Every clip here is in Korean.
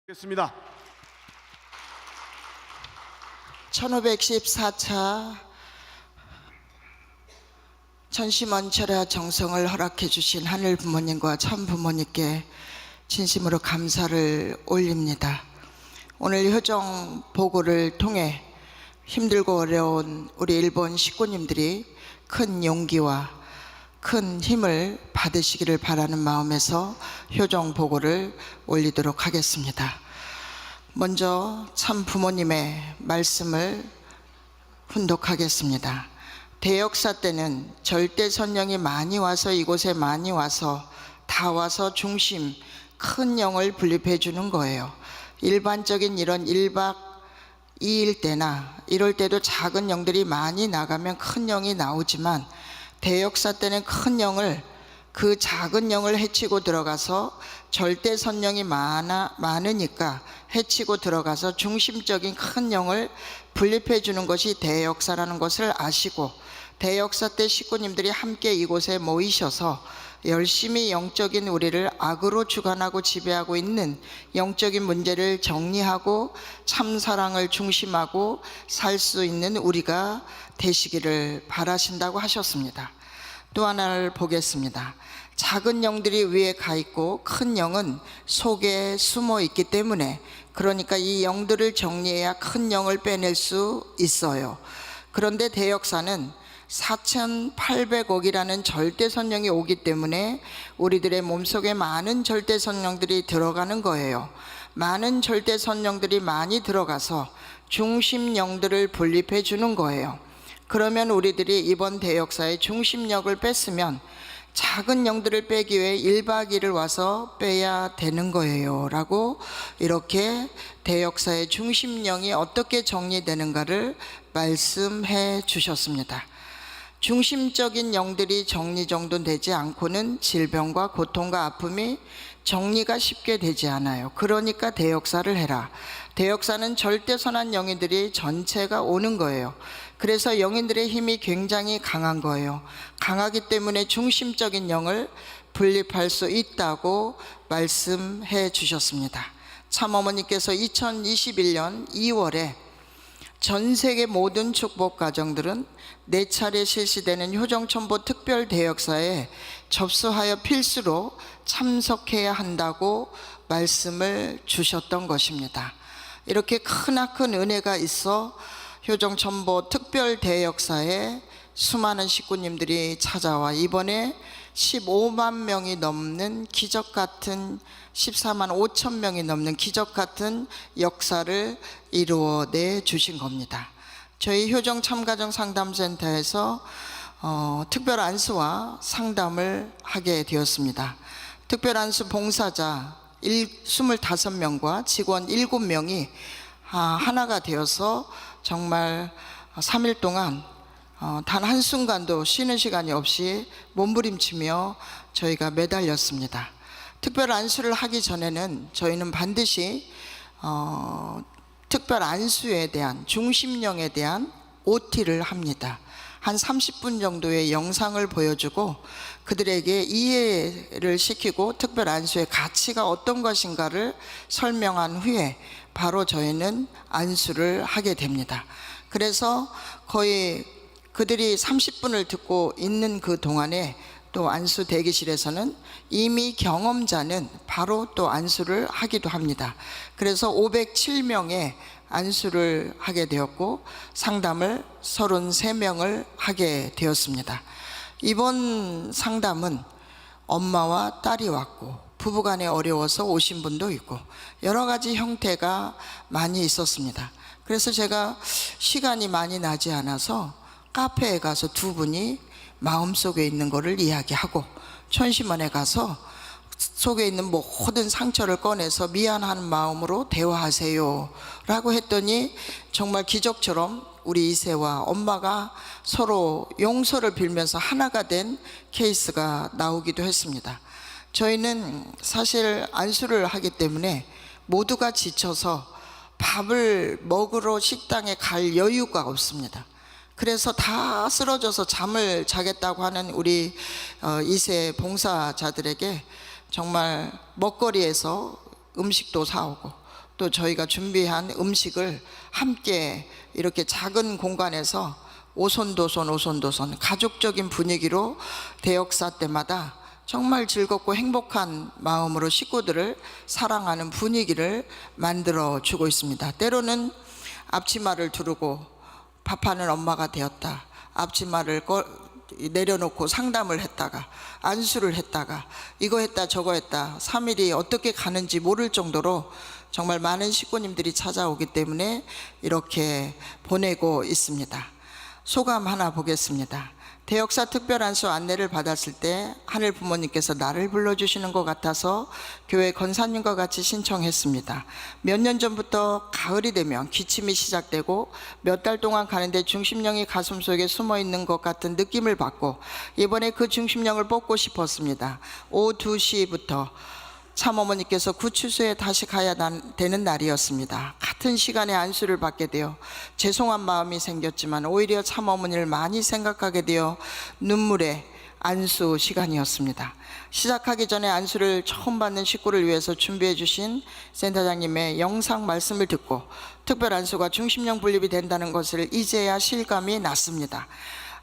겠습니다. 1514차 전심원철야 정성을 허락해 주신 하늘 부모님과 참 부모님께 진심으로 감사를 올립니다. 오늘 효정 보고를 통해 힘들고 어려운 우리 일본 식구님들이 큰 용기와 큰 힘을 받으시기를 바라는 마음에서 효정 보고를 올리도록 하겠습니다. 먼저 참 부모님의 말씀을 훈독하겠습니다. 대역사 때는 절대선령이 많이 와서 이곳에 많이 와서 다 와서 중심 큰 영을 분립해 주는 거예요. 일반적인 이런 1박 2일 때나 이럴 때도 작은 영들이 많이 나가면 큰 영이 나오지만 대역사 때는 큰 영을 그 작은 영을 해치고 들어가서 절대선령이 많으니까 해치고 들어가서 중심적인 큰 영을 분립해 주는 것이 대역사라는 것을 아시고 대역사 때 식구님들이 함께 이곳에 모이셔서 열심히 영적인 우리를 악으로 주관하고 지배하고 있는 영적인 문제를 정리하고 참사랑을 중심하고 살 수 있는 우리가 되시기를 바라신다고 하셨습니다. 또 하나를 보겠습니다. 작은 영들이 위에 가 있고 큰 영은 속에 숨어 있기 때문에 그러니까 이 영들을 정리해야 큰 영을 빼낼 수 있어요. 그런데 대역사는 4,800억이라는 절대선령이 오기 때문에 우리들의 몸속에 많은 절대선령들이 들어가는 거예요. 많은 절대선령들이 많이 들어가서 중심영들을 분립해 주는 거예요. 그러면 우리들이 이번 대역사의 중심력을 뺐으면 작은 영들을 빼기 위해 1박 2일을 와서 빼야 되는 거예요 라고 이렇게 대역사의 중심령이 어떻게 정리되는가를 말씀해 주셨습니다. 중심적인 영들이 정리정돈되지 않고는 질병과 고통과 아픔이 정리가 쉽게 되지 않아요. 그러니까 대역사를 해라. 대역사는 절대 선한 영인들이 전체가 오는 거예요. 그래서 영인들의 힘이 굉장히 강한 거예요. 강하기 때문에 중심적인 영을 분립할 수 있다고 말씀해 주셨습니다. 참어머니께서 2021년 2월에 전 세계 모든 축복 가정들은 4차례 실시되는 효정천보 특별 대역사에 접수하여 필수로 참석해야 한다고 말씀을 주셨던 것입니다. 이렇게 크나큰 은혜가 있어 효정천보 특별 대역사에 수많은 식구님들이 찾아와 이번에 15만 명이 넘는 기적같은 14만 5천 명이 넘는 기적같은 역사를 이루어내 주신 겁니다. 저희 효정 참가정 상담센터에서 특별 안수와 상담을 하게 되었습니다. 특별 안수 봉사자 25명과 직원 7명이 하나가 되어서 정말 3일 동안 단 한순간도 쉬는 시간이 없이 몸부림치며 저희가 매달렸습니다. 특별 안수를 하기 전에는 저희는 반드시 특별 안수에 대한 중심령에 대한 OT를 합니다. 한 30분 정도의 영상을 보여주고 그들에게 이해를 시키고 특별 안수의 가치가 어떤 것인가를 설명한 후에 바로 저희는 안수를 하게 됩니다. 그래서 거의 그들이 30분을 듣고 있는 그 동안에 또 안수 대기실에서는 이미 경험자는 바로 또 안수를 하기도 합니다. 그래서 507명의 안수를 하게 되었고 상담을 33명을 하게 되었습니다. 이번 상담은 엄마와 딸이 왔고 부부간에 어려워서 오신 분도 있고 여러 가지 형태가 많이 있었습니다. 그래서 제가 시간이 많이 나지 않아서 카페에 가서 두 분이 마음속에 있는 거를 이야기하고 천심원에 가서 속에 있는 모든 상처를 꺼내서 미안한 마음으로 대화하세요 라고 했더니 정말 기적처럼 우리 이세와 엄마가 서로 용서를 빌면서 하나가 된 케이스가 나오기도 했습니다. 저희는 사실 안수를 하기 때문에 모두가 지쳐서 밥을 먹으러 식당에 갈 여유가 없습니다. 그래서 다 쓰러져서 잠을 자겠다고 하는 우리 2세 봉사자들에게 정말 먹거리에서 음식도 사오고 또 저희가 준비한 음식을 함께 이렇게 작은 공간에서 오손도손 가족적인 분위기로 대역사 때마다 정말 즐겁고 행복한 마음으로 식구들을 사랑하는 분위기를 만들어 주고 있습니다. 때로는 앞치마를 두르고 밥하는 엄마가 되었다, 앞치마를 내려놓고 상담을 했다가 안수를 했다가 이거 했다 저거 했다 3일이 어떻게 가는지 모를 정도로 정말 많은 식구님들이 찾아오기 때문에 이렇게 보내고 있습니다. 소감 하나 보겠습니다. 대역사 특별안수 안내를 받았을 때 하늘 부모님께서 나를 불러주시는 것 같아서 교회 권사님과 같이 신청했습니다. 몇 년 전부터 가을이 되면 기침이 시작되고 몇 달 동안 가는데 중심령이 가슴속에 숨어있는 것 같은 느낌을 받고 이번에 그 중심령을 뽑고 싶었습니다. 오후 2시부터 참어머니께서 구치소에 다시 가야 되는 날이었습니다. 같은 시간에 안수를 받게 되어 죄송한 마음이 생겼지만 오히려 참어머니를 많이 생각하게 되어 눈물의 안수 시간이었습니다. 시작하기 전에 안수를 처음 받는 식구를 위해서 준비해 주신 센터장님의 영상 말씀을 듣고 특별 안수가 중심령 분립이 된다는 것을 이제야 실감이 났습니다.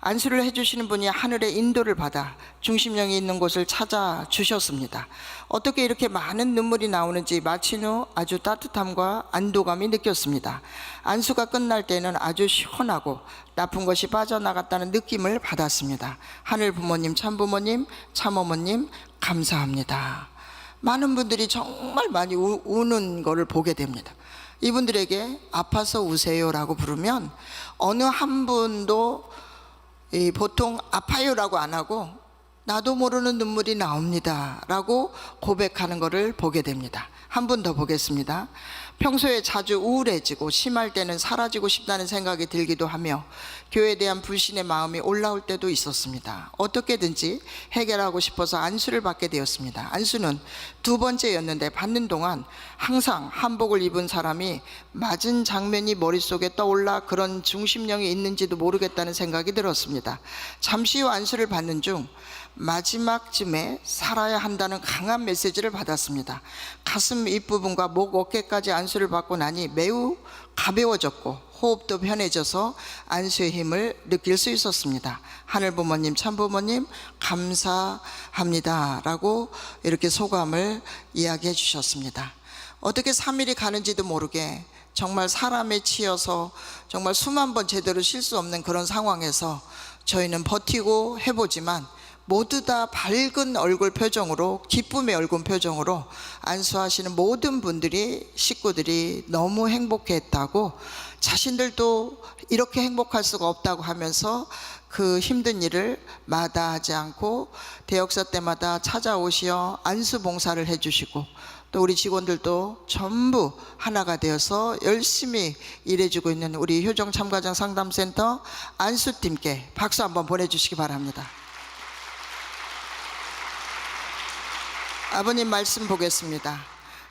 안수를 해주시는 분이 하늘의 인도를 받아 중심령이 있는 곳을 찾아주셨습니다. 어떻게 이렇게 많은 눈물이 나오는지 마친 후 아주 따뜻함과 안도감이 느꼈습니다. 안수가 끝날 때는 아주 시원하고 나쁜 것이 빠져나갔다는 느낌을 받았습니다. 하늘 부모님, 참부모님, 참어머님 감사합니다. 많은 분들이 정말 많이 우는 것을 보게 됩니다. 이분들에게 아파서 우세요라고 부르면 어느 한 분도 보통 아파요라고 안 하고 나도 모르는 눈물이 나옵니다 라고 고백하는 것을 보게 됩니다. 한 분 더 보겠습니다. 평소에 자주 우울해지고 심할 때는 사라지고 싶다는 생각이 들기도 하며 교회에 대한 불신의 마음이 올라올 때도 있었습니다. 어떻게든지 해결하고 싶어서 안수를 받게 되었습니다. 안수는 2번째였는데 받는 동안 항상 한복을 입은 사람이 맞은 장면이 머릿속에 떠올라 그런 중심령이 있는지도 모르겠다는 생각이 들었습니다. 잠시 후 안수를 받는 중 마지막쯤에 살아야 한다는 강한 메시지를 받았습니다. 가슴 윗부분과 목 어깨까지 안수를 받고 나니 매우 가벼워졌고 호흡도 편해져서 안수의 힘을 느낄 수 있었습니다. 하늘부모님, 참부모님 감사합니다 라고 이렇게 소감을 이야기해 주셨습니다. 어떻게 3일이 가는지도 모르게 정말 사람에 치여서 정말 수만 번 제대로 쉴 수 없는 그런 상황에서 저희는 버티고 해보지만 모두 다 밝은 얼굴 표정으로, 기쁨의 얼굴 표정으로 안수하시는 모든 분들이, 식구들이 너무 행복했다고, 자신들도 이렇게 행복할 수가 없다고 하면서 그 힘든 일을 마다하지 않고 대역사 때마다 찾아오시어 안수 봉사를 해주시고, 또 우리 직원들도 전부 하나가 되어서 열심히 일해주고 있는 우리 효정 참가장 상담센터 안수팀께 박수 한번 보내주시기 바랍니다. 아버님 말씀 보겠습니다.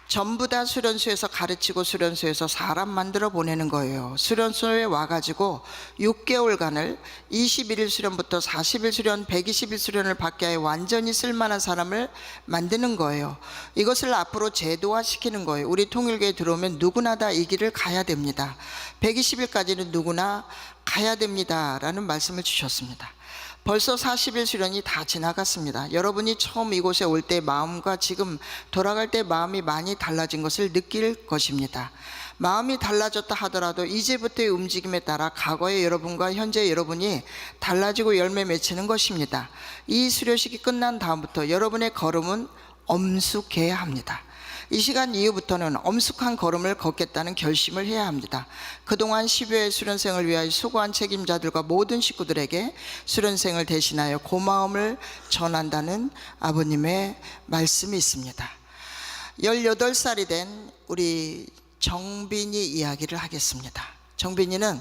전부 다 수련소에서 가르치고 수련소에서 사람 만들어 보내는 거예요. 수련소에 와가지고 6개월간을 21일 수련부터 40일 수련, 120일 수련을 받게 하여 완전히 쓸만한 사람을 만드는 거예요. 이것을 앞으로 제도화시키는 거예요. 우리 통일교에 들어오면 누구나 다 이 길을 가야 됩니다. 120일까지는 누구나 가야 됩니다 라는 말씀을 주셨습니다. 벌써 40일 수련이 다 지나갔습니다. 여러분이 처음 이곳에 올 때 마음과 지금 돌아갈 때 마음이 많이 달라진 것을 느낄 것입니다. 마음이 달라졌다 하더라도 이제부터의 움직임에 따라 과거의 여러분과 현재의 여러분이 달라지고 열매 맺히는 것입니다. 이 수료식이 끝난 다음부터 여러분의 걸음은 엄숙해야 합니다. 이 시간 이후부터는 엄숙한 걸음을 걷겠다는 결심을 해야 합니다. 그동안 10여회 수련생을 위하여 수고한 책임자들과 모든 식구들에게 수련생을 대신하여 고마움을 전한다는 아버님의 말씀이 있습니다. 18살이 된 우리 정빈이 이야기를 하겠습니다. 정빈이는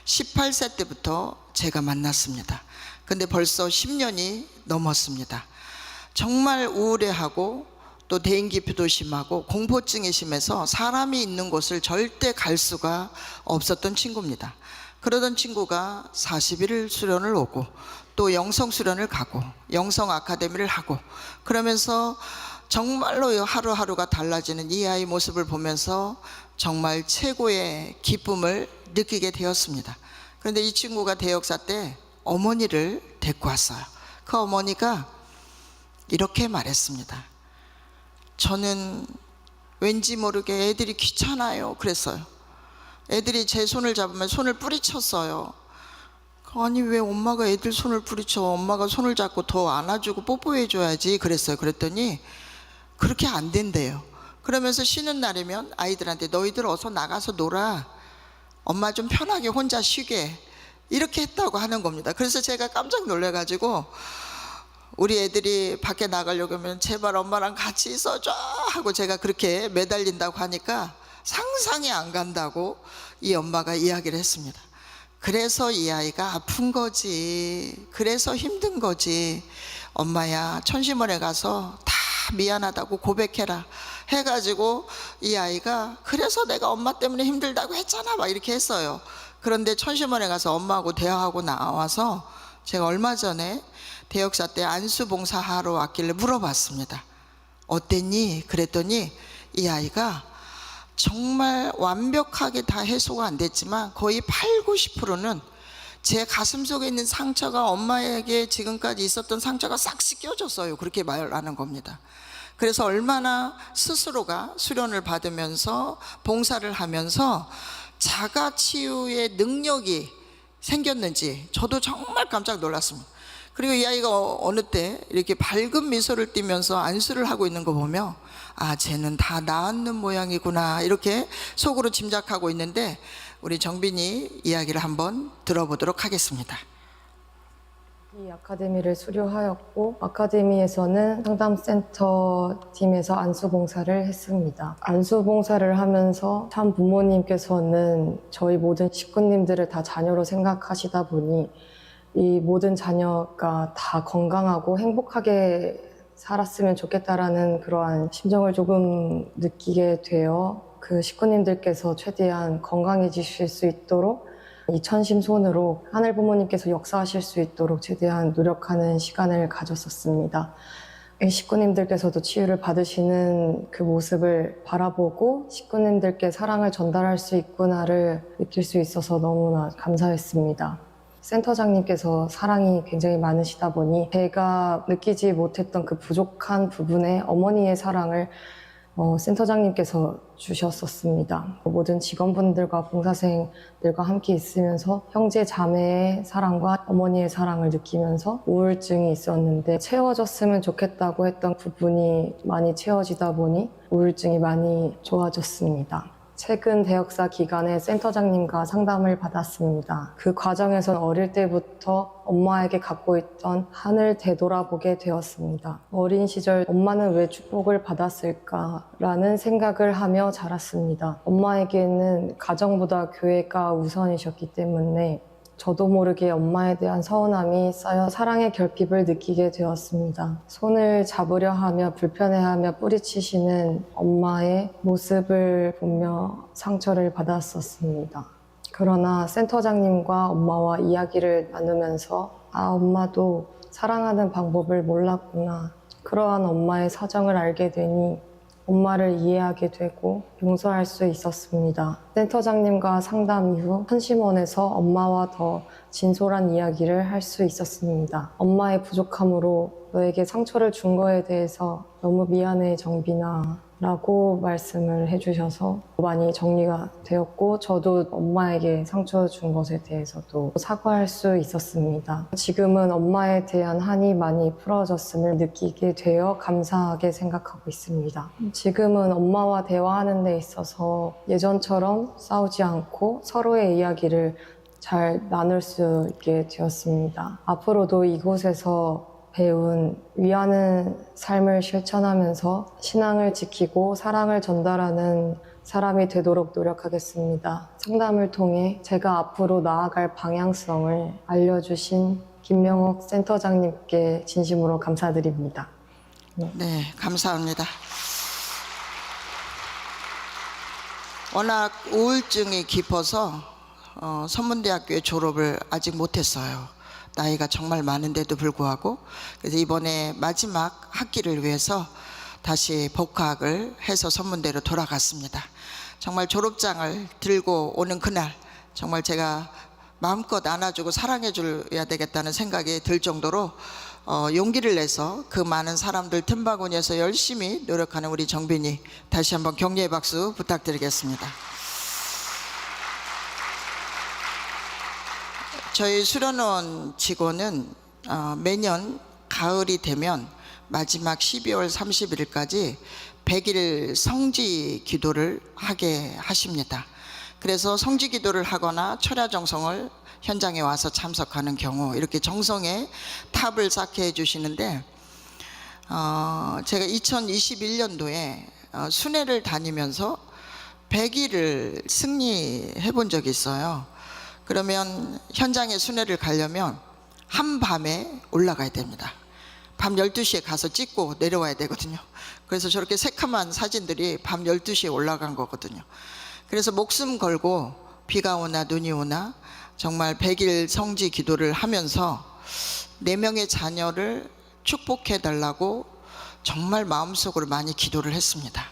18세 때부터 제가 만났습니다. 근데 벌써 10년이 넘었습니다. 정말 우울해하고 또 대인기피도 심하고 공포증이 심해서 사람이 있는 곳을 절대 갈 수가 없었던 친구입니다. 그러던 친구가 41일 수련을 오고 또 영성 수련을 가고 영성 아카데미를 하고, 그러면서 정말로 하루하루가 달라지는 이 아이 모습을 보면서 정말 최고의 기쁨을 느끼게 되었습니다. 그런데 이 친구가 대역사 때 어머니를 데리고 왔어요. 그 어머니가 이렇게 말했습니다. 저는 왠지 모르게 애들이 귀찮아요 그랬어요. 애들이 제 손을 잡으면 손을 뿌리쳤어요. 아니 왜 엄마가 애들 손을 뿌리쳐? 엄마가 손을 잡고 더 안아주고 뽀뽀해줘야지 그랬어요. 그랬더니 그렇게 안 된대요. 그러면서 쉬는 날이면 아이들한테 너희들 어서 나가서 놀아, 엄마 좀 편하게 혼자 쉬게, 이렇게 했다고 하는 겁니다. 그래서 제가 깜짝 놀래가지고 우리 애들이 밖에 나가려고 하면 제발 엄마랑 같이 있어줘 하고 제가 그렇게 매달린다고 하니까 상상이 안 간다고 이 엄마가 이야기를 했습니다. 그래서 이 아이가 아픈 거지, 그래서 힘든 거지, 엄마야 천심원에 가서 다 미안하다고 고백해라 해가지고 이 아이가 그래서 내가 엄마 때문에 힘들다고 했잖아 막 이렇게 했어요. 그런데 천심원에 가서 엄마하고 대화하고 나와서 제가 얼마 전에 대역사 때 안수봉사하러 왔길래 물어봤습니다. 어땠니? 그랬더니 이 아이가 정말 완벽하게 다 해소가 안 됐지만 거의 8, 90%는 제 가슴 속에 있는 상처가 엄마에게 지금까지 있었던 상처가 싹 씻겨졌어요. 그렇게 말하는 겁니다. 그래서 얼마나 스스로가 수련을 받으면서 봉사를 하면서 자가치유의 능력이 생겼는지 저도 정말 깜짝 놀랐습니다. 그리고 이 아이가 어느 때 이렇게 밝은 미소를 띠면서 안수를 하고 있는 거 보면 아, 쟤는 다 나았는 모양이구나 이렇게 속으로 짐작하고 있는데 우리 정빈이 이야기를 한번 들어보도록 하겠습니다. 이 아카데미를 수료하였고 아카데미에서는 상담센터 팀에서 안수봉사를 했습니다. 안수봉사를 하면서 참 부모님께서는 저희 모든 식구님들을 다 자녀로 생각하시다 보니 이 모든 자녀가 다 건강하고 행복하게 살았으면 좋겠다라는 그러한 심정을 조금 느끼게 되어 그 식구님들께서 최대한 건강해지실 수 있도록 이천심손으로 하늘 부모님께서 역사하실 수 있도록 최대한 노력하는 시간을 가졌었습니다. 식구님들께서도 치유를 받으시는 그 모습을 바라보고 식구님들께 사랑을 전달할 수 있구나를 느낄 수 있어서 너무나 감사했습니다. 센터장님께서 사랑이 굉장히 많으시다 보니 제가 느끼지 못했던 그 부족한 부분에 어머니의 사랑을 센터장님께서 주셨었습니다. 모든 직원분들과 봉사생들과 함께 있으면서 형제 자매의 사랑과 어머니의 사랑을 느끼면서 우울증이 있었는데 채워졌으면 좋겠다고 했던 부분이 많이 채워지다 보니 우울증이 많이 좋아졌습니다. 최근 대역사 기간에 센터장님과 상담을 받았습니다. 그 과정에서 어릴 때부터 엄마에게 갖고 있던 한을 되돌아보게 되었습니다. 어린 시절 엄마는 왜 축복을 받았을까라는 생각을 하며 자랐습니다. 엄마에게는 가정보다 교회가 우선이셨기 때문에 저도 모르게 엄마에 대한 서운함이 쌓여 사랑의 결핍을 느끼게 되었습니다. 손을 잡으려 하며 불편해하며 뿌리치시는 엄마의 모습을 보며 상처를 받았었습니다. 그러나 센터장님과 엄마와 이야기를 나누면서 엄마도 사랑하는 방법을 몰랐구나. 그러한 엄마의 사정을 알게 되니 엄마를 이해하게 되고 용서할 수 있었습니다. 센터장님과 상담 이후 천심원에서 엄마와 더 진솔한 이야기를 할 수 있었습니다. 엄마의 부족함으로 너에게 상처를 준 거에 대해서 너무 미안해 정빈아 라고 말씀을 해주셔서 많이 정리가 되었고 저도 엄마에게 상처 준 것에 대해서도 사과할 수 있었습니다. 지금은 엄마에 대한 한이 많이 풀어졌음을 느끼게 되어 감사하게 생각하고 있습니다. 지금은 엄마와 대화하는 데 있어서 예전처럼 싸우지 않고 서로의 이야기를 잘 나눌 수 있게 되었습니다. 앞으로도 이곳에서 배운 위하는 삶을 실천하면서 신앙을 지키고 사랑을 전달하는 사람이 되도록 노력하겠습니다. 상담을 통해 제가 앞으로 나아갈 방향성을 알려주신 김명옥 센터장님께 진심으로 감사드립니다. 네, 감사합니다. 워낙 우울증이 깊어서 선문대학교에 졸업을 아직 못했어요. 나이가 정말 많은데도 불구하고. 그래서 이번에 마지막 학기를 위해서 다시 복학을 해서 선문대로 돌아갔습니다. 정말 졸업장을 들고 오는 그날 정말 제가 마음껏 안아주고 사랑해줘야 되겠다는 생각이 들 정도로 용기를 내서 그 많은 사람들 틈바구니에서 열심히 노력하는 우리 정빈이, 다시 한번 격려의 박수 부탁드리겠습니다. 저희 수련원 직원은 매년 가을이 되면 마지막 12월 31일까지 100일 성지 기도를 하게 하십니다. 그래서 성지 기도를 하거나 철야 정성을 현장에 와서 참석하는 경우 이렇게 정성의 탑을 쌓게 해주시는데, 제가 2021년도에 순회를 다니면서 100일을 승리해 본 적이 있어요. 그러면 현장에 순회를 가려면 한밤에 올라가야 됩니다. 밤 12시에 가서 찍고 내려와야 되거든요. 그래서 저렇게 새카만 사진들이 밤 12시에 올라간 거거든요. 그래서 목숨 걸고 비가 오나 눈이 오나 정말 100일 성지 기도를 하면서 4명의 자녀를 축복해 달라고 정말 마음속으로 많이 기도를 했습니다.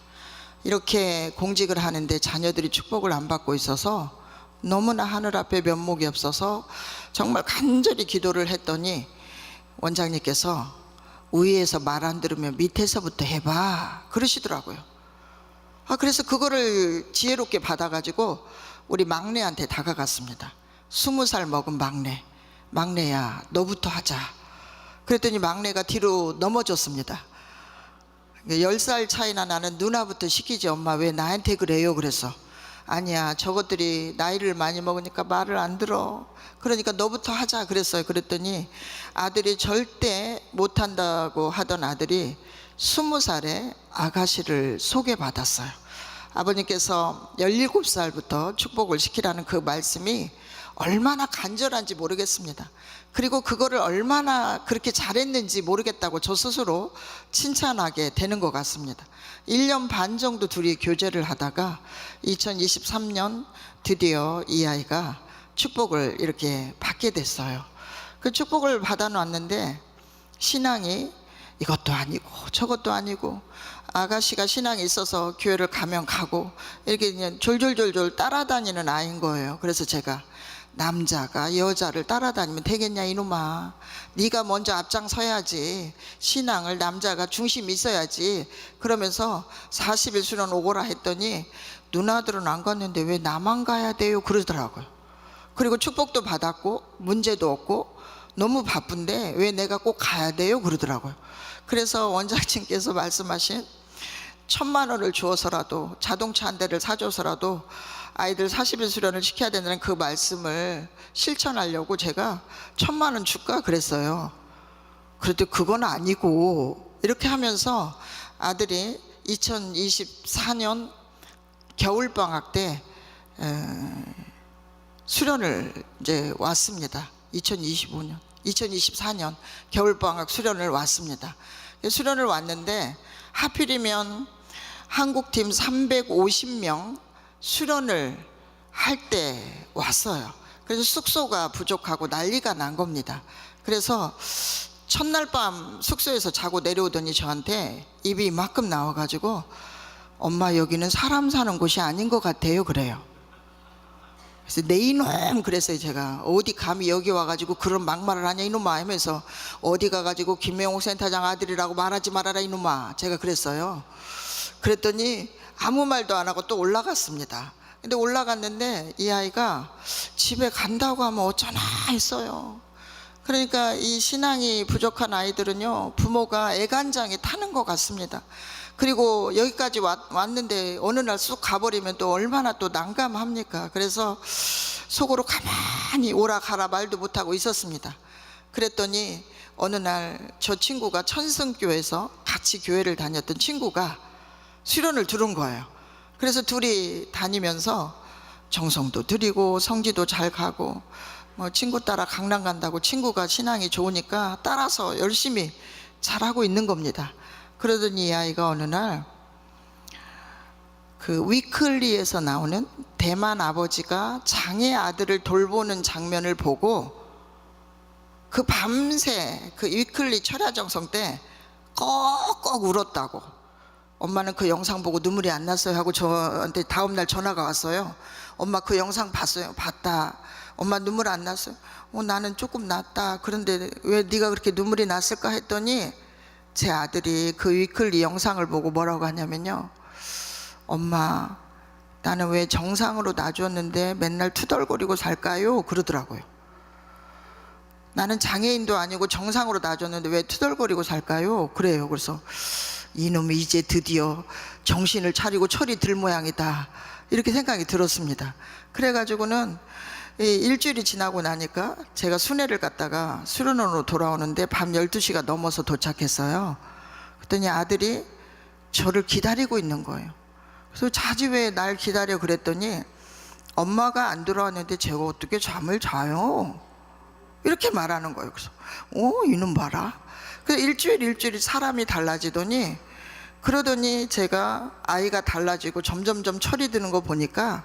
이렇게 공직을 하는데 자녀들이 축복을 안 받고 있어서 너무나 하늘 앞에 면목이 없어서 정말 간절히 기도를 했더니 원장님께서 위에서 말 안 들으면 밑에서부터 해봐 그러시더라고요. 그래서 그거를 지혜롭게 받아가지고 우리 막내한테 다가갔습니다. 20살 먹은 막내야 너부터 하자. 그랬더니 막내가 뒤로 넘어졌습니다. 10살 차이나 나는 누나부터 시키지. 엄마 왜 나한테 그래요? 그래서 아니야, 저것들이 나이를 많이 먹으니까 말을 안 들어. 그러니까 너부터 하자 그랬어요. 그랬더니 아들이 절대 못한다고 하던 아들이 20살에 아가씨를 소개받았어요. 아버님께서 17살부터 축복을 시키라는 그 말씀이 얼마나 간절한지 모르겠습니다. 그리고 그거를 얼마나 그렇게 잘했는지 모르겠다고 저 스스로 칭찬하게 되는 것 같습니다. 1년 반 정도 둘이 교제를 하다가 2023년 드디어 이 아이가 축복을 이렇게 받게 됐어요. 그 축복을 받아놨는데 신앙이 이것도 아니고 저것도 아니고, 아가씨가 신앙이 있어서 교회를 가면 가고 이렇게 그냥 졸졸졸졸 따라다니는 아이인 거예요. 그래서 제가 남자가 여자를 따라다니면 되겠냐 이놈아, 네가 먼저 앞장서야지, 신앙을 남자가 중심이 있어야지 그러면서 40일 수련 오거라 했더니 누나들은 안 갔는데 왜 나만 가야 돼요 그러더라고요. 그리고 축복도 받았고 문제도 없고 너무 바쁜데 왜 내가 꼭 가야 돼요 그러더라고요. 그래서 원장님께서 말씀하신 1,000만 원을 주어서라도 자동차 한 대를 사줘서라도 아이들 40일 수련을 시켜야 된다는 그 말씀을 실천하려고 제가 1,000만 원 줄까 그랬어요. 그래도 그건 아니고 이렇게 하면서 아들이 2024년 겨울방학 때 수련을 이제 왔습니다. 2024년 겨울방학 수련을 왔습니다. 수련을 왔는데 하필이면 한국팀 350명 수련을 할 때 왔어요. 그래서 숙소가 부족하고 난리가 난 겁니다. 그래서 첫날 밤 숙소에서 자고 내려오더니 저한테 입이 이만큼 나와가지고 엄마 여기는 사람 사는 곳이 아닌 것 같아요 그래요. 그래서 내 이놈 그랬어요. 제가 어디 감히 여기 와가지고 그런 막말을 하냐 이놈아 하면서 어디 가가지고 김명옥 센터장 아들이라고 말하지 말아라 이놈아, 제가 그랬어요. 그랬더니 아무 말도 안 하고 또 올라갔습니다. 근데 올라갔는데 이 아이가 집에 간다고 하면 어쩌나 했어요. 그러니까 이 신앙이 부족한 아이들은요 부모가 애간장에 타는 것 같습니다. 그리고 여기까지 왔는데 어느 날 쑥 가버리면 또 얼마나 또 난감합니까? 그래서 속으로 가만히 오라 가라 말도 못하고 있었습니다. 그랬더니 어느 날 저 친구가 천승교에서 같이 교회를 다녔던 친구가 수련을 들은 거예요. 그래서 둘이 다니면서 정성도 드리고 성지도 잘 가고 뭐 친구 따라 강남 간다고 친구가 신앙이 좋으니까 따라서 열심히 잘하고 있는 겁니다. 그러더니 이 아이가 어느 날 그 위클리에서 나오는 대만 아버지가 장애 아들을 돌보는 장면을 보고 그 밤새 그 위클리 철야정성 때 꺽꺽 울었다고. 엄마는 그 영상 보고 눈물이 안 났어요 하고 저한테 다음날 전화가 왔어요. 엄마 그 영상 봤어요. 봤다. 엄마 눈물 안 났어요. 나는 조금 났다. 그런데 왜 네가 그렇게 눈물이 났을까 했더니 제 아들이 그 위클리 영상을 보고 뭐라고 하냐면요, 엄마 나는 왜 정상으로 놔줬는데 맨날 투덜거리고 살까요? 그러더라고요. 나는 장애인도 아니고 정상으로 놔줬는데 왜 투덜거리고 살까요? 그래요. 그래서 이놈이 이제 드디어 정신을 차리고 철이 들 모양이다, 이렇게 생각이 들었습니다. 그래가지고는 일주일이 지나고 나니까 제가 순회를 갔다가 수련원으로 돌아오는데 밤 12시가 넘어서 도착했어요. 그랬더니 아들이 저를 기다리고 있는 거예요. 그래서 자지 왜 날 기다려 그랬더니 엄마가 안 돌아왔는데 제가 어떻게 잠을 자요? 이렇게 말하는 거예요. 그래서 이놈 봐라. 그래서 일주일이 사람이 달라지더니, 그러더니 제가 아이가 달라지고 점점점 철이 드는 거 보니까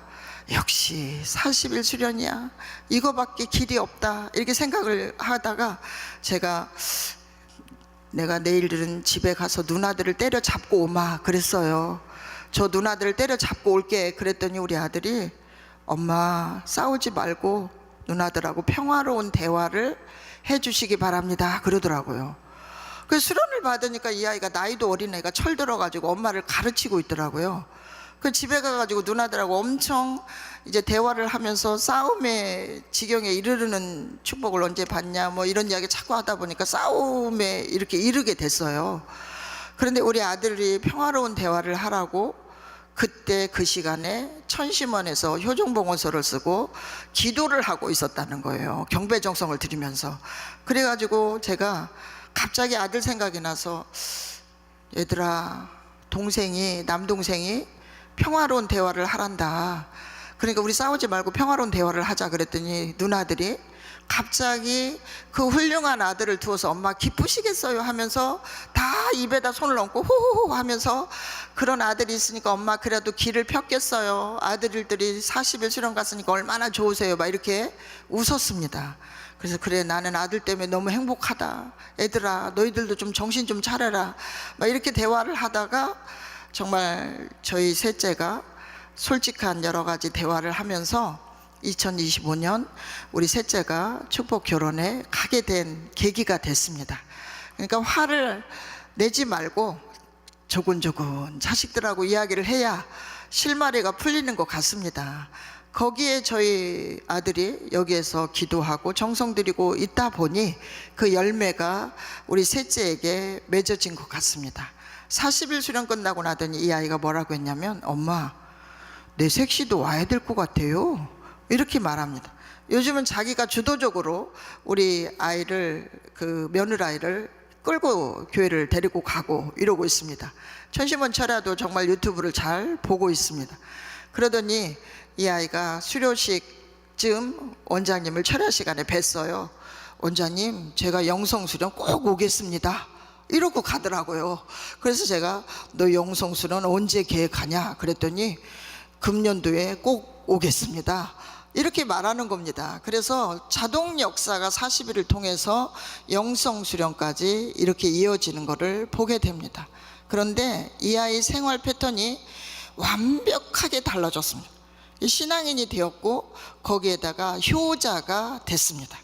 역시 40일 수련이야, 이거밖에 길이 없다, 이렇게 생각을 하다가 제가 내가 내일은 집에 가서 누나들을 때려잡고 오마 그랬어요. 저 누나들을 때려잡고 올게 그랬더니 우리 아들이 엄마 싸우지 말고 누나들하고 평화로운 대화를 해주시기 바랍니다 그러더라고요. 그래서 수련을 받으니까 이 아이가, 나이도 어린 애가 철 들어가지고 엄마를 가르치고 있더라고요. 그 집에 가가지고 누나들하고 엄청 이제 대화를 하면서 싸움의 지경에 이르르는 축복을 언제 받냐 뭐 이런 이야기 자꾸 하다 보니까 싸움에 이렇게 이르게 됐어요. 그런데 우리 아들이 평화로운 대화를 하라고 그때 그 시간에 천심원에서 효종봉헌서를 쓰고 기도를 하고 있었다는 거예요. 경배정성을 드리면서. 그래가지고 제가 갑자기 아들 생각이 나서, 얘들아, 남동생이 평화로운 대화를 하란다. 그러니까 우리 싸우지 말고 평화로운 대화를 하자 그랬더니 누나들이 갑자기 그 훌륭한 아들을 두어서 엄마 기쁘시겠어요 하면서 다 입에다 손을 얹고 호호호 하면서, 그런 아들이 있으니까 엄마 그래도 길을 폈겠어요, 아들들이 40일 수련 갔으니까 얼마나 좋으세요, 막 이렇게 웃었습니다. 그래서 그래, 나는 아들 때문에 너무 행복하다, 애들아 너희들도 좀 정신 좀 차려라, 막 이렇게 대화를 하다가 정말 저희 셋째가 솔직한 여러 가지 대화를 하면서 2025년 우리 셋째가 축복 결혼에 가게 된 계기가 됐습니다. 그러니까 화를 내지 말고 조곤조곤 자식들하고 이야기를 해야 실마리가 풀리는 것 같습니다. 거기에 저희 아들이 여기에서 기도하고 정성 들이고 있다 보니 그 열매가 우리 셋째에게 맺어진 것 같습니다. 40일 수련 끝나고 나더니 이 아이가 뭐라고 했냐면, 엄마 내 색시도 와야 될 것 같아요, 이렇게 말합니다. 요즘은 자기가 주도적으로 우리 아이를, 그 며느라이를 끌고 교회를 데리고 가고 이러고 있습니다. 천심원 철야도 정말 유튜브를 잘 보고 있습니다. 그러더니 이 아이가 수료식쯤 원장님을 철야 시간에 뵀어요. 원장님, 제가 영성수련 꼭 오겠습니다, 이러고 가더라고요. 그래서 제가 너 영성수련 언제 계획하냐 그랬더니 금년도에 꼭 오겠습니다, 이렇게 말하는 겁니다. 그래서 자동 역사가 40일을 통해서 영성수련까지 이렇게 이어지는 것을 보게 됩니다. 그런데 이 아이 생활 패턴이 완벽하게 달라졌습니다. 신앙인이 되었고 거기에다가 효자가 됐습니다.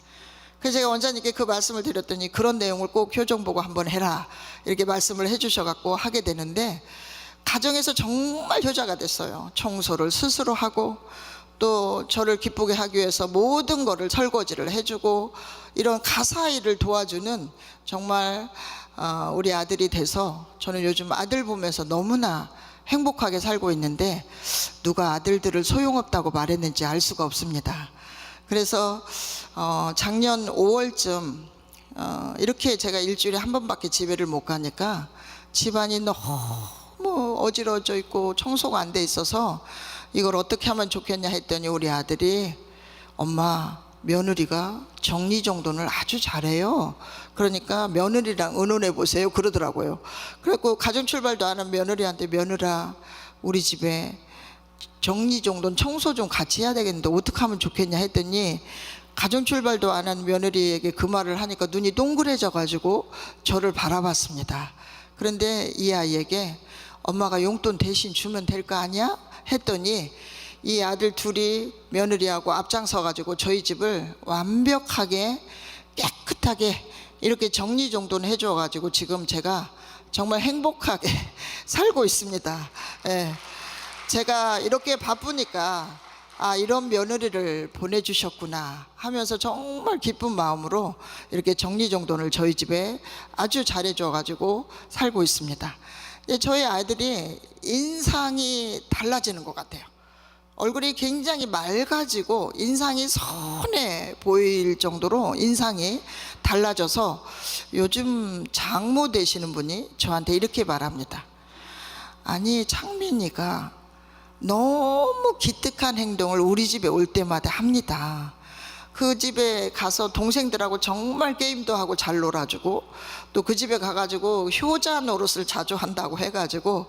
그래서 제가 원장님께 그 말씀을 드렸더니 그런 내용을 꼭 효정보고 한번 해라, 이렇게 말씀을 해주셔갖고 하게 되는데, 가정에서 정말 효자가 됐어요. 청소를 스스로 하고 또 저를 기쁘게 하기 위해서 모든 거를 설거지를 해주고 이런 가사일을 도와주는 정말 우리 아들이 돼서 저는 요즘 아들 보면서 너무나 행복하게 살고 있는데, 누가 아들들을 소용없다고 말했는지 알 수가 없습니다. 그래서 작년 5월쯤 이렇게 제가 일주일에 한 번밖에 집에를 못 가니까 집안이 너무 어지러져 있고 청소가 안 돼 있어서 이걸 어떻게 하면 좋겠냐 했더니 우리 아들이, 엄마 며느리가 정리정돈을 아주 잘해요, 그러니까 며느리랑 의논해 보세요 그러더라고요. 그래갖고 가정출발도 안 한 며느리한테, 며느라 우리 집에 정리정돈 청소 좀 같이 해야 되겠는데 어떻게 하면 좋겠냐 했더니, 가정출발도 안 한 며느리에게 그 말을 하니까 눈이 동그래져 가지고 저를 바라봤습니다. 그런데 이 아이에게, 엄마가 용돈 대신 주면 될 거 아니야? 했더니 이 아들 둘이 며느리하고 앞장서 가지고 저희 집을 완벽하게 깨끗하게 이렇게 정리정돈 해줘 가지고 지금 제가 정말 행복하게 살고 있습니다. 예. 제가 이렇게 바쁘니까 아, 이런 며느리를 보내주셨구나 하면서 정말 기쁜 마음으로 이렇게 정리정돈을 저희 집에 아주 잘해줘 가지고 살고 있습니다. 저희 아이들이 인상이 달라지는 것 같아요. 얼굴이 굉장히 맑아지고 인상이 선해 보일 정도로 인상이 달라져서 요즘 장모 되시는 분이 저한테 이렇게 말합니다. 아니, 창민이가 너무 기특한 행동을 우리 집에 올 때마다 합니다. 그 집에 가서 동생들하고 정말 게임도 하고 잘 놀아주고 또 그 집에 가가지고 효자 노릇을 자주 한다고 해가지고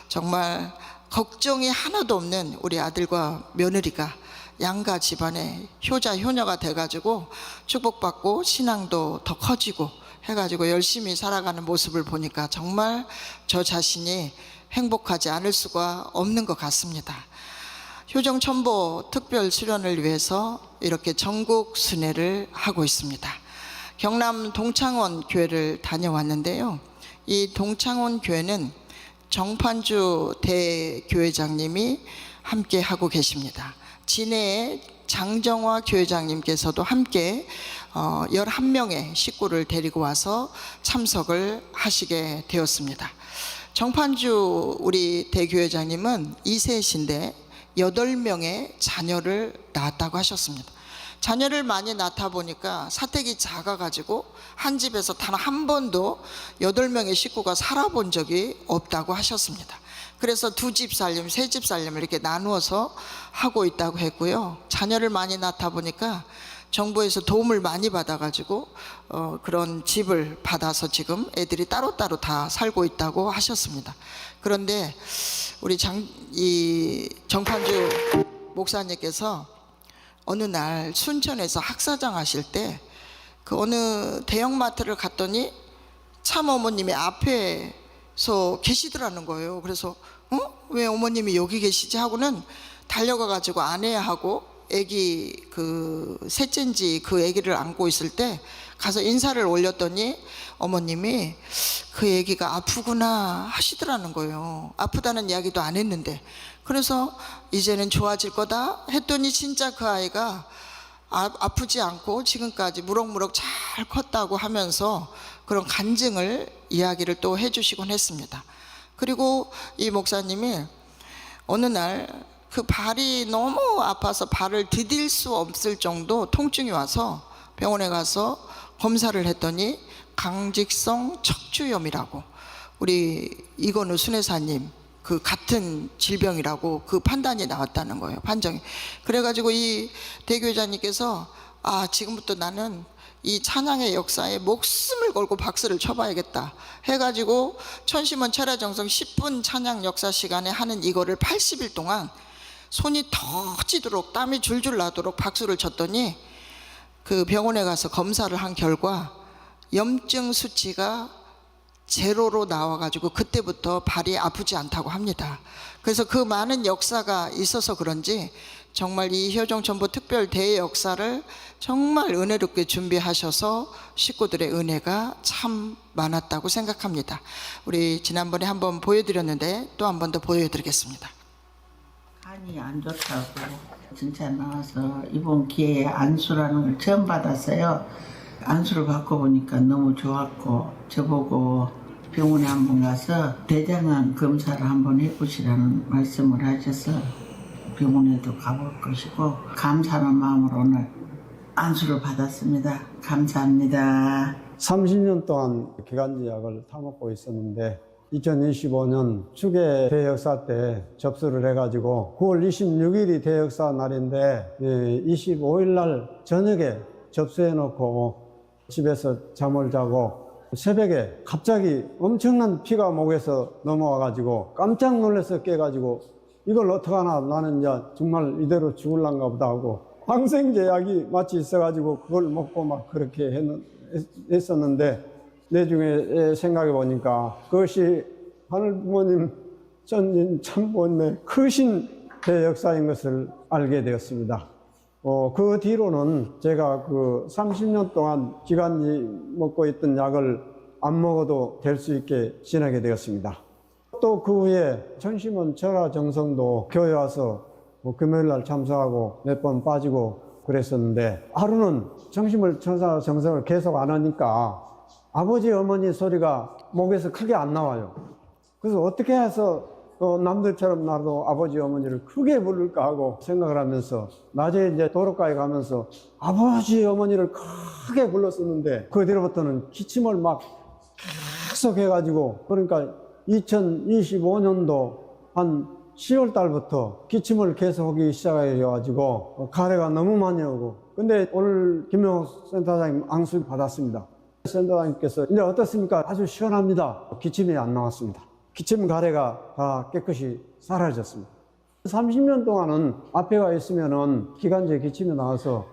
정말 걱정이 하나도 없는 우리 아들과 며느리가 양가 집안에 효자 효녀가 돼가지고 축복받고 신앙도 더 커지고 해가지고 열심히 살아가는 모습을 보니까 정말 저 자신이 행복하지 않을 수가 없는 것 같습니다. 효정천보 특별 수련을 위해서 이렇게 전국 순회를 하고 있습니다. 경남 동창원 교회를 다녀왔는데요. 이 동창원 교회는 정판주 대교회장님이 함께 하고 계십니다. 진해의 장정화 교회장님께서도 함께 11명의 식구를 데리고 와서 참석을 하시게 되었습니다. 정판주 우리 대교회장님은 2세신데 8명의 자녀를 낳았다고 하셨습니다. 자녀를 많이 낳다 보니까 사택이 작아가지고 한 집에서 단 한 번도 8명의 식구가 살아본 적이 없다고 하셨습니다. 그래서 2집 살림, 3집 살림을 이렇게 나누어서 하고 있다고 했고요. 자녀를 많이 낳다 보니까 정부에서 도움을 많이 받아가지고 그런 집을 받아서 지금 애들이 따로따로 다 살고 있다고 하셨습니다. 그런데 우리 정판주 목사님께서 어느 날 순천에서 학사장 하실 때 그 어느 대형마트를 갔더니 참 어머님이 앞에서 계시더라는 거예요. 그래서 왜 어머님이 여기 계시지 하고는 달려가 가지고 아내하고 애기 그 셋째인지 그 애기를 안고 있을 때 가서 인사를 올렸더니 어머님이 그 애기가 아프구나 하시더라는 거예요. 아프다는 이야기도 안 했는데. 그래서 이제는 좋아질 거다 했더니 진짜 그 아이가 아프지 않고 지금까지 무럭무럭 잘 컸다고 하면서 그런 간증을 이야기를 또 해주시곤 했습니다. 그리고 이 목사님이 어느 날 그 발이 너무 아파서 발을 디딜 수 없을 정도 통증이 와서 병원에 가서 검사를 했더니 강직성 척추염이라고, 우리 이건우 순회사님 그 같은 질병이라고 그 판단이 나왔다는 거예요. 판정이. 그래가지고 이 대교회장님께서 아, 지금부터 나는 이 찬양의 역사에 목숨을 걸고 박수를 쳐봐야겠다 해가지고 천심원 철야정성 10분 찬양 역사 시간에 하는 이거를 80일 동안 손이 터지도록 땀이 줄줄 나도록 박수를 쳤더니 그 병원에 가서 검사를 한 결과 염증 수치가 제로로 나와가지고 그때부터 발이 아프지 않다고 합니다. 그래서 그 많은 역사가 있어서 그런지 정말 이 효정천보 특별 대회 역사를 정말 은혜롭게 준비하셔서 식구들의 은혜가 참 많았다고 생각합니다. 우리 지난번에 한번 보여드렸는데 또 한 번 더 보여드리겠습니다. 간이 안 좋다고 진짜 나와서 이번 기회에 안수라는 걸 처음 받았어요. 안수를 받고 보니까 너무 좋았고 저보고 병원에 한번 가서 대장암 검사를 한번 해보시라는 말씀을 하셔서 병원에도 가볼 것이고 감사하는 마음으로 오늘 안수를 받았습니다. 감사합니다. 30년 동안 기관지약을 타먹고 있었는데 2025년 축의 대역사 때 접수를 해가지고 9월 26일이 대역사 날인데 25일 날 저녁에 접수해놓고 집에서 잠을 자고 새벽에 갑자기 엄청난 피가 목에서 넘어와가지고 깜짝 놀라서 깨가지고 이걸 어떡하나 나는 이제 정말 이대로 죽을란가 보다 하고 항생제약이 마치 있어가지고 그걸 먹고 막 그렇게 했었는데 나중에 생각해 보니까 그것이 하늘 부모님 전진 참모님의 크신 대역사인 것을 알게 되었습니다. 그 뒤로는 제가 그 30년 동안 기관지 먹고 있던 약을 안 먹어도 될 수 있게 지내게 되었습니다. 또 그 후에 천심원 철화 정성도 교회 와서 금요일 날 참석하고 몇 번 빠지고 그랬었는데, 하루는 정심을 천사 정성을 계속 안 하니까 아버지 어머니 소리가 목에서 크게 안 나와요. 그래서 어떻게 해서 남들처럼 나도 아버지 어머니를 크게 부를까 하고 생각을 하면서 낮에 이제 도로가에 가면서 아버지 어머니를 크게 불렀었는데, 그 뒤로부터는 기침을 막 계속 해가지고, 그러니까 2025년도 한 10월 달부터 기침을 계속 하기 시작해가지고 가래가 너무 많이 오고, 근데 오늘 김명호 센터장님 앙수 받았습니다. 센터장님께서 이제 어떻습니까? 아주 시원합니다. 기침이 안 나왔습니다. 기침 가래가 다 깨끗이 사라졌습니다. 30년 동안은 앞에 가 있으면은 기관지에 기침이 나와서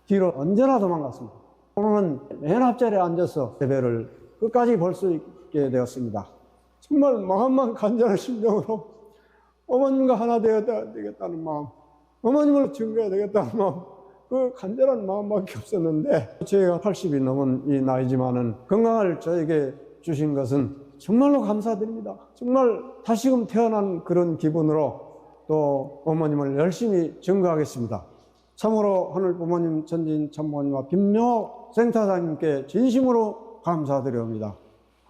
뒤로 언제나 도망갔습니다. 오늘은 맨 앞자리에 앉아서 예배를 끝까지 볼 수 있게 되었습니다. 정말 마음만 간절한 심정으로 어머님과 하나 되겠다는 마음, 어머님을 증거해야 되겠다는 마음, 그 간절한 마음밖에 없었는데, 제가 80이 넘은 이 나이지만은 건강을 저에게 주신 것은 정말로 감사드립니다. 정말 다시금 태어난 그런 기분으로 또 어머님을 열심히 증거하겠습니다. 참으로 하늘 부모님, 전진 참모님과 김명호 센터장님께 진심으로 감사드립니다.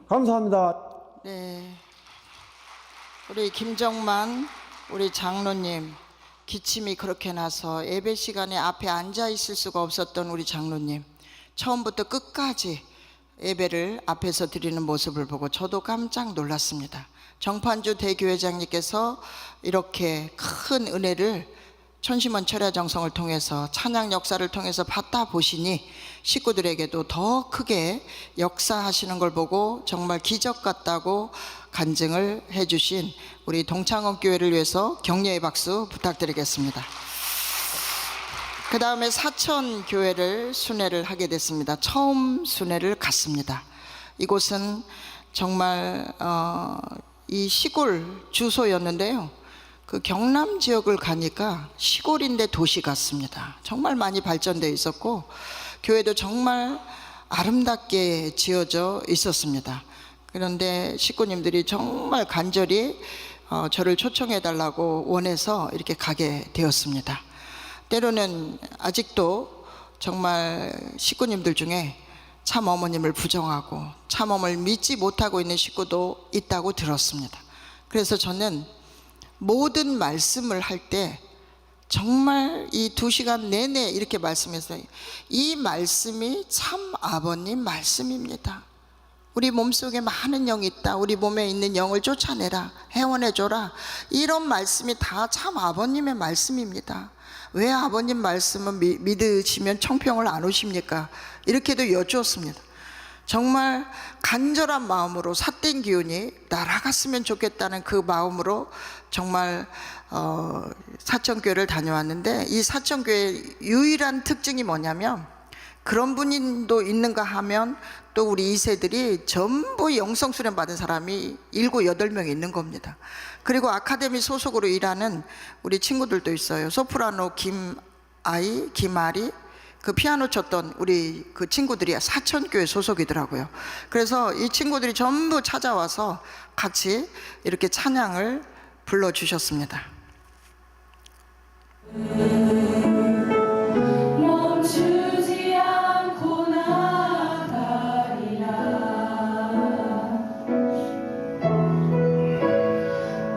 감사합니다. 네, 우리 김정만 우리 장로님, 기침이 그렇게 나서 예배 시간에 앞에 앉아 있을 수가 없었던 우리 장로님, 처음부터 끝까지 예배를 앞에서 드리는 모습을 보고 저도 깜짝 놀랐습니다. 정판주 대교회장님께서 이렇게 큰 은혜를 천심원 철야 정성을 통해서, 찬양 역사를 통해서 받다 보시니 식구들에게도 더 크게 역사하시는 걸 보고 정말 기적 같다고 간증을 해주신 우리 동창원 교회를 위해서 격려의 박수 부탁드리겠습니다. 그 다음에 사천 교회를 순회를 하게 됐습니다. 처음 순회를 갔습니다. 이곳은 정말 이 시골 주소였는데요, 그 경남 지역을 가니까 시골인데 도시 같습니다. 정말 많이 발전되어 있었고 교회도 정말 아름답게 지어져 있었습니다. 그런데 식구님들이 정말 간절히 저를 초청해 달라고 원해서 이렇게 가게 되었습니다. 때로는 아직도 정말 식구님들 중에 참 어머님을 부정하고 참어머니를 믿지 못하고 있는 식구도 있다고 들었습니다. 그래서 저는 모든 말씀을 할 때 정말 이 2시간 내내 이렇게 말씀했어요. 이 말씀이 참 아버님 말씀입니다. 우리 몸속에 많은 영이 있다, 우리 몸에 있는 영을 쫓아내라, 해원해줘라, 이런 말씀이 다 참 아버님의 말씀입니다. 왜 아버님 말씀은 믿으시면 청평을 안 오십니까? 이렇게도 여쭈었습니다. 정말 간절한 마음으로 삿된 기운이 날아갔으면 좋겠다는 그 마음으로 정말 사천교회를 다녀왔는데, 이 사천교회의 유일한 특징이 뭐냐면, 그런 분도 있는가 하면 또 우리 2세들이 전부 영성수련 받은 사람이 7, 8명 있는 겁니다. 그리고 아카데미 소속으로 일하는 우리 친구들도 있어요. 소프라노 김아이, 김아리, 그 피아노 쳤던 우리 그 친구들이 사천교회 소속이더라고요. 그래서 이 친구들이 전부 찾아와서 같이 이렇게 찬양을 불러주셨습니다. 멈추지 않고 나가리라.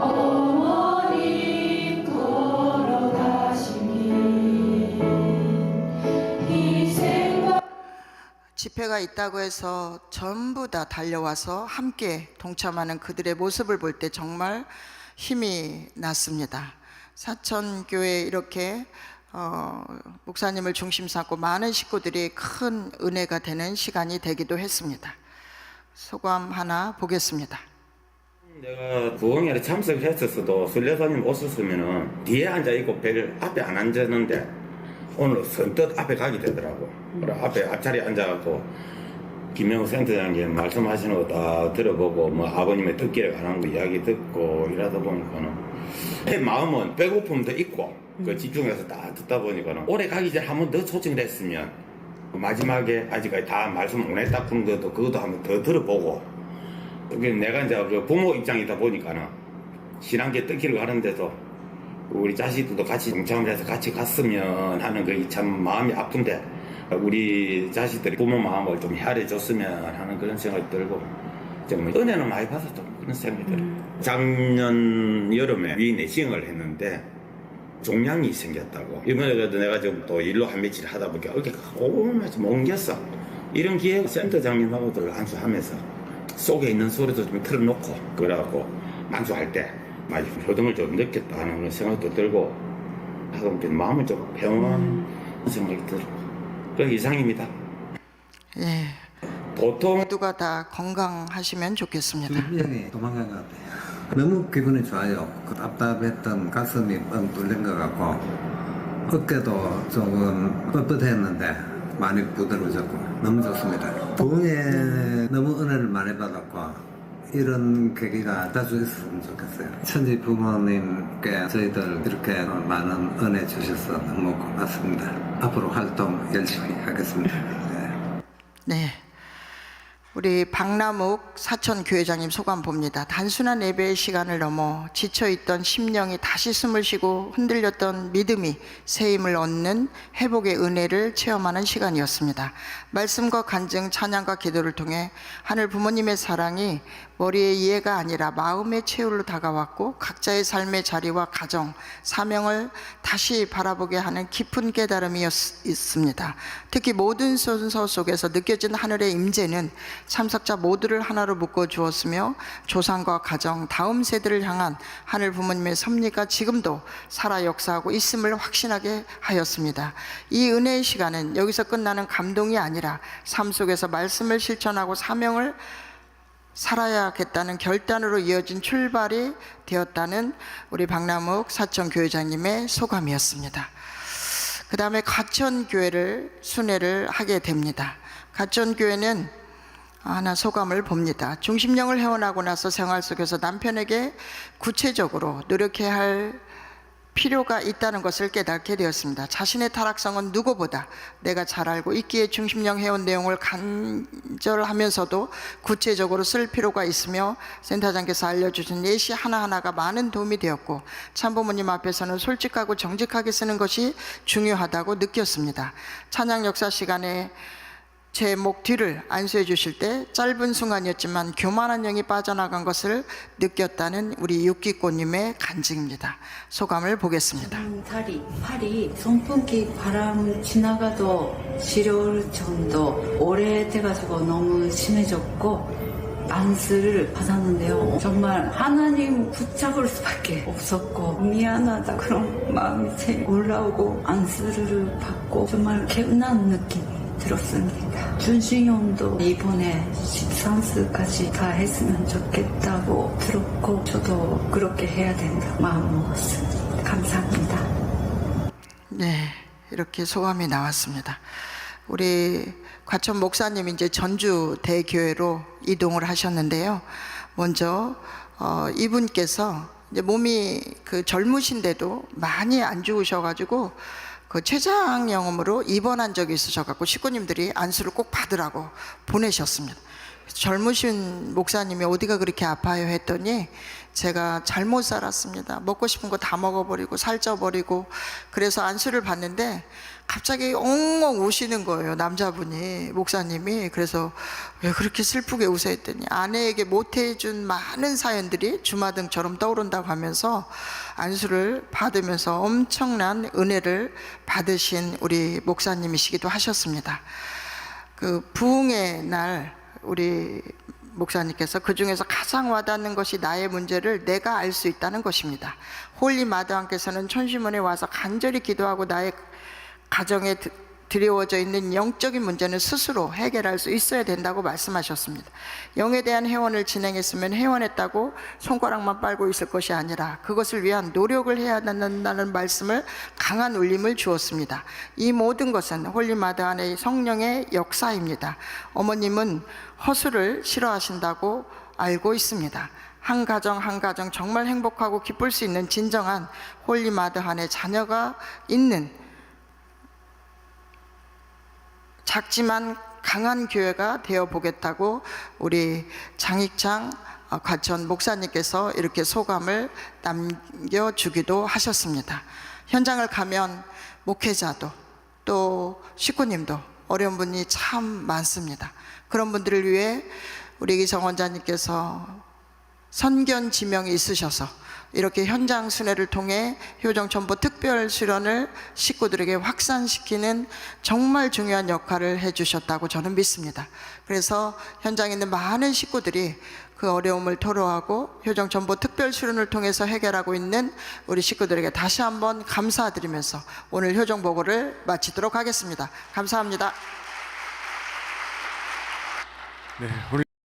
어머니 걸어가시니 이 생각. 집회가 있다고 해서 전부 다 달려와서 함께 동참하는 그들의 모습을 볼 때 정말 힘이 났습니다. 사천교회 이렇게 목사님을 중심 삼고 많은 식구들이 큰 은혜가 되는 시간이 되기도 했습니다. 소감 하나 보겠습니다. 내가 부흥회에 참석했었어도 순례사님 오셨으면은 뒤에 앉아있고 별 앞에 안 앉았는데 오늘 선뜻 앞에 가게 되더라고. 그래 앞에 앞자리에 앉아갖고 김영우 센터장님 말씀하시는 거 다 들어보고 뭐 아버님의 뜻길에 관한 거 이야기 듣고 이러다 보니까는 제 마음은 배고픔도 있고 그 집중해서 다 듣다 보니까는 올해 가기 전에 한 번 더 초청을 했으면 마지막에 아직까지 다 말씀 안 했다 그런 것도 그것도 한번 더 들어보고 내가 이제 그 부모 입장이다 보니까는 신앙계 뜻길을 가는데도 우리 자식들도 같이 동참을 해서 같이 갔으면 하는 그게 참 마음이 아픈데 우리 자식들이 부모 마음을 좀 헤아려 줬으면 하는 그런 생각이 들고 좀 은혜는 많이 받았던 그런 생각이 들어요. 작년 여름에 위인의 시행을 했는데 종양이 생겼다고. 이번에 그래도 내가 좀 또 일로 한 며칠 하다 보니까 어깨가 얼마나 좀 옮겼어. 이런 기회에 센터장님하고들 안수하면서 속에 있는 소리도 좀 틀어놓고 그래갖고 만수할 때 많이 효동을 좀 느꼈다 하는 그런 생각도 들고 하다 보니까 마음은 좀 평온한 생각이 들고 그 이상입니다. 예. 보통 모두가 다 건강하시면 좋겠습니다. 분명히 도망간 것 같아요. 너무 기분이 좋아요. 그 답답했던 가슴이 뻥 뚫린 것 같고 어깨도 조금 뻣뻣했는데 많이 부드러워졌고 너무 좋습니다. 부흥에 너무 은혜를 많이 받았고 이런 계기가 자주 있었으면 좋겠어요. 천지 부모님께 저희들 이렇게 많은 은혜 주셔서 너무 고맙습니다. 앞으로 활동 열심히 하겠습니다. 네. 우리 박남욱 사천 교회장님 소감 봅니다. 단순한 예배의 시간을 넘어 지쳐있던 심령이 다시 숨을 쉬고 흔들렸던 믿음이 새 힘을 얻는 회복의 은혜를 체험하는 시간이었습니다. 말씀과 간증, 찬양과 기도를 통해 하늘 부모님의 사랑이 머리의 이해가 아니라 마음의 체율로 다가왔고 각자의 삶의 자리와 가정, 사명을 다시 바라보게 하는 깊은 깨달음이었습니다. 특히 모든 순서 속에서 느껴진 하늘의 임재는 참석자 모두를 하나로 묶어 주었으며 조상과 가정, 다음 세대를 향한 하늘 부모님의 섭리가 지금도 살아 역사하고 있음을 확신하게 하였습니다. 이 은혜의 시간은 여기서 끝나는 감동이 아니라 삶 속에서 말씀을 실천하고 사명을 살아야겠다는 결단으로 이어진 출발이 되었다는 우리 박남욱 사천 교회장님의 소감이었습니다. 그 다음에 가천교회를 순회를 하게 됩니다. 가천교회는 하나 소감을 봅니다. 중심령을 회원하고 나서 생활 속에서 남편에게 구체적으로 노력해야 할 필요가 있다는 것을 깨닫게 되었습니다. 자신의 타락성은 누구보다 내가 잘 알고 있기에 중심령 회원 내용을 간절하면서도 구체적으로 쓸 필요가 있으며 센터장께서 알려주신 예시 하나하나가 많은 도움이 되었고 참부모님 앞에서는 솔직하고 정직하게 쓰는 것이 중요하다고 느꼈습니다. 찬양 역사 시간에 제 목 뒤를 안수해 주실 때 짧은 순간이었지만 교만한 영이 빠져나간 것을 느꼈다는 우리 육기꽃님의 간증입니다. 소감을 보겠습니다. 다리, 팔이 선풍기 바람 지나가도 시려울 정도 오래돼가지고 너무 심해졌고 안수를 받았는데요. 정말 하나님 붙잡을 수밖에 없었고 미안하다 그런 마음이 제일 올라오고 안수를 받고 정말 개운한 느낌이 들었습니다. 준신형도 이번에 13수까지 다 했으면 좋겠다고 들었고 저도 그렇게 해야 된다 마음 먹었습니다. 감사합니다. 네, 이렇게 소감이 나왔습니다. 우리 과천 목사님 이제 전주 대교회로 이동을 하셨는데요. 먼저 이분께서 이제 몸이 그 젊으신데도 많이 안 좋으셔가지고 그 췌장염으로 입원한 적이 있으셔갖고 식구님들이 안수를 꼭 받으라고 보내셨습니다. 젊으신 목사님이 어디가 그렇게 아파요 했더니 제가 잘못 살았습니다. 먹고 싶은 거 다 먹어버리고 살쪄버리고 그래서 안수를 받는데 갑자기 엉엉 우시는 거예요. 남자분이 목사님이. 그래서 왜 그렇게 슬프게 웃어 했더니 아내에게 못해준 많은 사연들이 주마등처럼 떠오른다고 하면서 안수를 받으면서 엄청난 은혜를 받으신 우리 목사님이시기도 하셨습니다. 그 부흥의 날 우리 목사님께서 그 중에서 가장 와닿는 것이 나의 문제를 내가 알 수 있다는 것입니다. 홀리 마다왕께서는 천시문에 와서 간절히 기도하고 나의 가정에 드리워져 있는 영적인 문제는 스스로 해결할 수 있어야 된다고 말씀하셨습니다. 영에 대한 회원을 진행했으면 회원했다고 손가락만 빨고 있을 것이 아니라 그것을 위한 노력을 해야 된다는 말씀을 강한 울림을 주었습니다. 이 모든 것은 홀리마다 안의 성령의 역사입니다. 어머님은 허술을 싫어하신다고 알고 있습니다. 한 가정 한 가정 정말 행복하고 기쁠 수 있는 진정한 홀리마드 안에 자녀가 있는 작지만 강한 교회가 되어 보겠다고 우리 장익창 과천 목사님께서 이렇게 소감을 남겨주기도 하셨습니다. 현장을 가면 목회자도 또 식구님도 어려운 분이 참 많습니다. 그런 분들을 위해 우리 이기정 원장님께서 선견 지명이 있으셔서 이렇게 현장 순회를 통해 효정천보 특별 수련을 식구들에게 확산시키는 정말 중요한 역할을 해주셨다고 저는 믿습니다. 그래서 현장에 있는 많은 식구들이 그 어려움을 토로하고 효정천보 특별 수련을 통해서 해결하고 있는 우리 식구들에게 다시 한번 감사드리면서 오늘 효정보고를 마치도록 하겠습니다. 감사합니다. 네, 우리